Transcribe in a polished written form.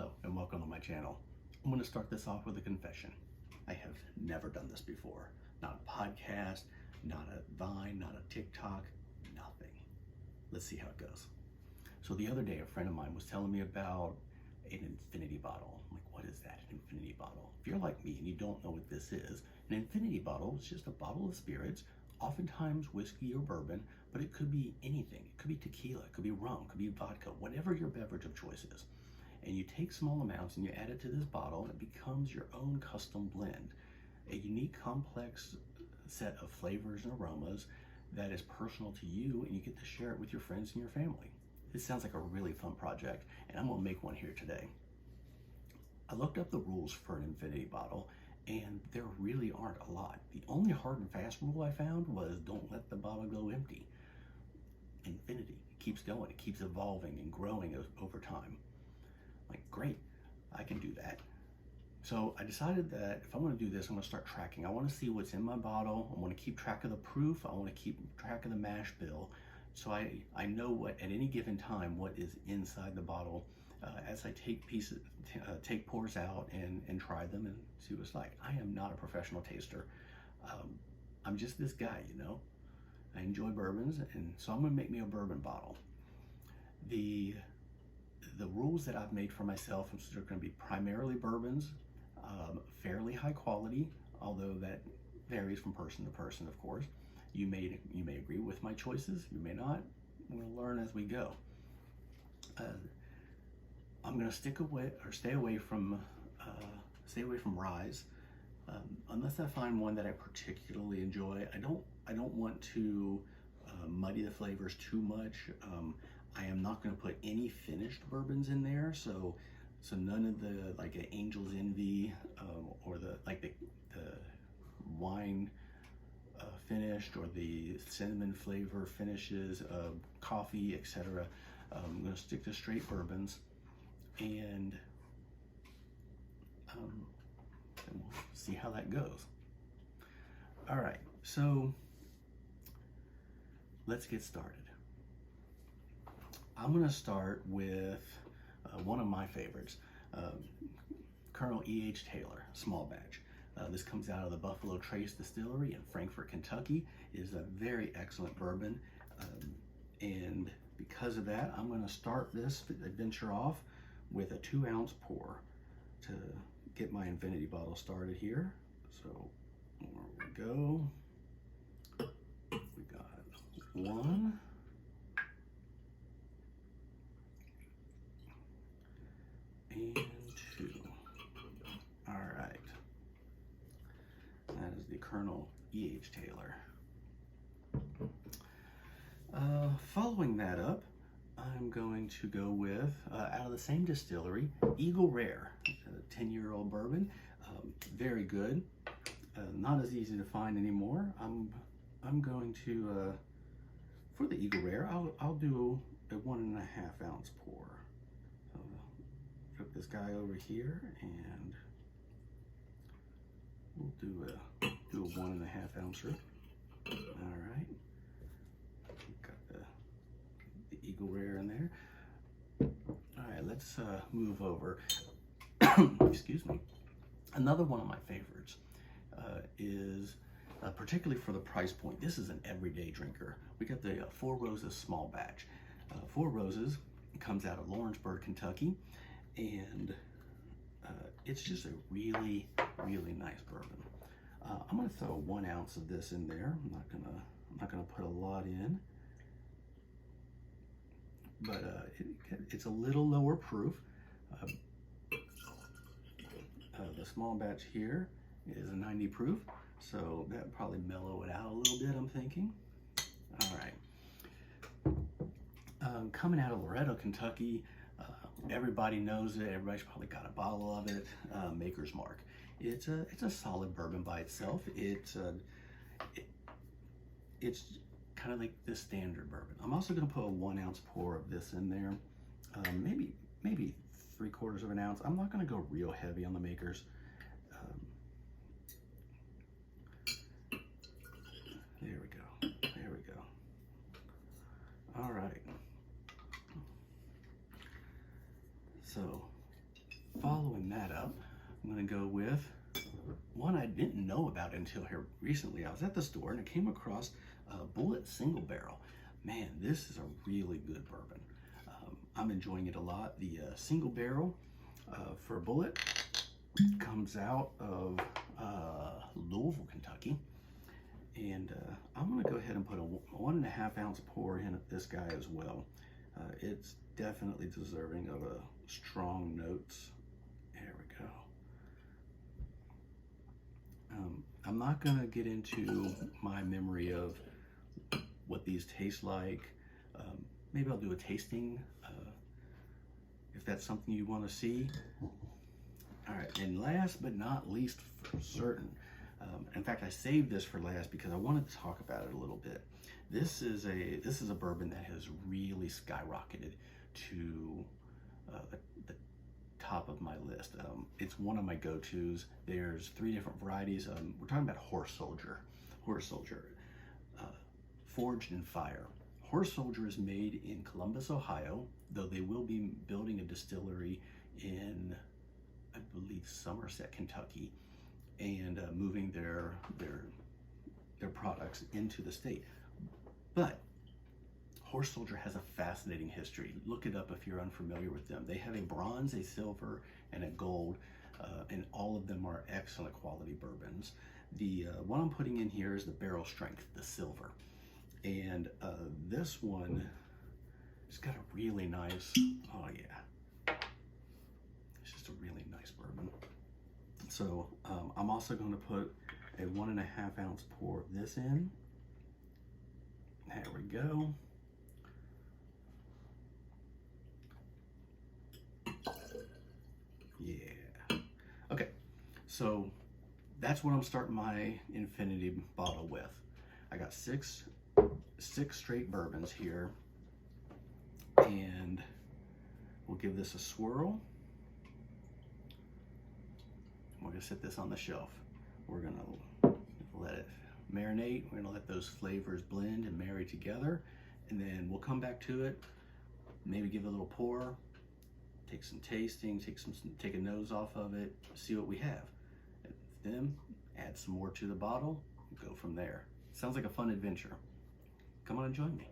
Hello and welcome to my channel. I'm going to start this off with a confession. I have never done this before. Not a podcast, not a Vine, not a TikTok, nothing. Let's see how it goes. So the other day a friend of mine was telling me about an infinity bottle. I'm like, what is that, an infinity bottle? If you're like me and you don't know what this is, an infinity bottle is just a bottle of spirits, oftentimes whiskey or bourbon, but it could be anything. It could be tequila, it could be rum, it could be vodka, whatever your beverage of choice is. And you take small amounts and you add it to this bottle and it becomes your own custom blend. A unique, complex set of flavors and aromas that is personal to you, and you get to share it with your friends and your family. This sounds like a really fun project, and I'm gonna make one here today. I looked up the rules for an infinity bottle, and there really aren't a lot. The only hard and fast rule I found was don't let the bottle go empty. Infinity, it keeps going, it keeps evolving and growing over time. Like, great, I can do that. So I decided that if I'm gonna do this, I'm gonna start tracking. I wanna see what's in my bottle. I wanna keep track of the proof. I wanna keep track of the mash bill. So I know what, at any given time, what is inside the bottle as I take pours out and try them and see what it's like. I am not a professional taster. I'm just this guy, you know? I enjoy bourbons, and so I'm gonna make me a bourbon bottle. The rules that I've made for myself are going to be primarily bourbons, fairly high quality, although that varies from person to person, of course. You may agree with my choices, you may not. We'll learn as we go. I'm going to stay away from ryes, unless I find one that I particularly enjoy. I don't want to muddy the flavors too much. I am not going to put any finished bourbons in there, so none of the like Angel's Envy or the wine finished, or the cinnamon flavor finishes, coffee, etc. I'm going to stick to straight bourbons, and we'll see how that goes. All right, so let's get started. I'm going to start with one of my favorites, Colonel E.H. Taylor, small batch. This comes out of the Buffalo Trace Distillery in Frankfort, Kentucky. It is a very excellent bourbon, and because of that, I'm going to start this adventure off with a 2-ounce pour to get my infinity bottle started here. So there we go. We got one. And 2. All right. That is the Colonel E.H. Taylor. Following that up, I'm going to go with, out of the same distillery, Eagle Rare, a 10-year-old bourbon. Very good. Not as easy to find anymore. I'm going to, for the Eagle Rare, I'll do a 1.5-ounce pour. Flip this guy over here, and we'll do a 1.5-ouncer. All right, got the Eagle Rare in there. All right, let's move over. Excuse me. Another one of my favorites is particularly for the price point. This is an everyday drinker. We got the Four Roses small batch. Four Roses comes out of Lawrenceburg, Kentucky. And it's just a really, really nice bourbon. I'm gonna throw 1 ounce of this in there. I'm not gonna put a lot in, but it's a little lower proof. The small batch here is a 90 proof, so that would probably mellow it out a little bit, I'm thinking. All right. Coming out of Loretto, Kentucky. Everybody knows it. Everybody's probably got a bottle of it. Maker's Mark. It's a solid bourbon by itself. It's kind of like the standard bourbon. I'm also going to put a 1-ounce pour of this in there. Maybe 3/4 of an ounce. I'm not going to go real heavy on the Makers. There we go. There we go. All right. So following that up, I'm gonna go with one I didn't know about until here recently. I was at the store and I came across a Bullet Single Barrel. Man, this is a really good bourbon. I'm enjoying it a lot. The Single Barrel for Bullet comes out of Louisville, Kentucky. And I'm gonna go ahead and put a 1.5 ounce pour in at this guy as well. It's definitely deserving of a strong notes. There we go. I'm not gonna get into my memory of what these taste like. Maybe I'll do a tasting if that's something you want to see. All right, and last but not least for certain, in fact, I saved this for last because I wanted to talk about it a little bit. This is a bourbon that has really skyrocketed to the top of my list. It's one of my go-tos. There's 3 different varieties. We're talking about Horse Soldier, forged in fire. Horse Soldier is made in Columbus, Ohio, though they will be building a distillery in, I believe, Somerset, Kentucky, and moving their products into the state. But Horse Soldier has a fascinating history. Look it up if you're unfamiliar with them. They have a bronze, a silver, and a gold, and all of them are excellent quality bourbons. The one I'm putting in here is the barrel strength, the silver. And this one has got a really nice, oh yeah, it's just a really nice bourbon. So I'm also going to put a 1.5 ounce pour of this in. There we go. Yeah. Okay, so that's what I'm starting my infinity bottle with. I got six straight bourbons here, and we'll give this a swirl. We're gonna set this on the shelf. We're gonna let it marinate. We're gonna let those flavors blend and marry together, and then we'll come back to it, maybe give it a little pour, take some tasting, take a nose off of it, see what we have. And then add some more to the bottle, go from there. Sounds like a fun adventure. Come on and join me.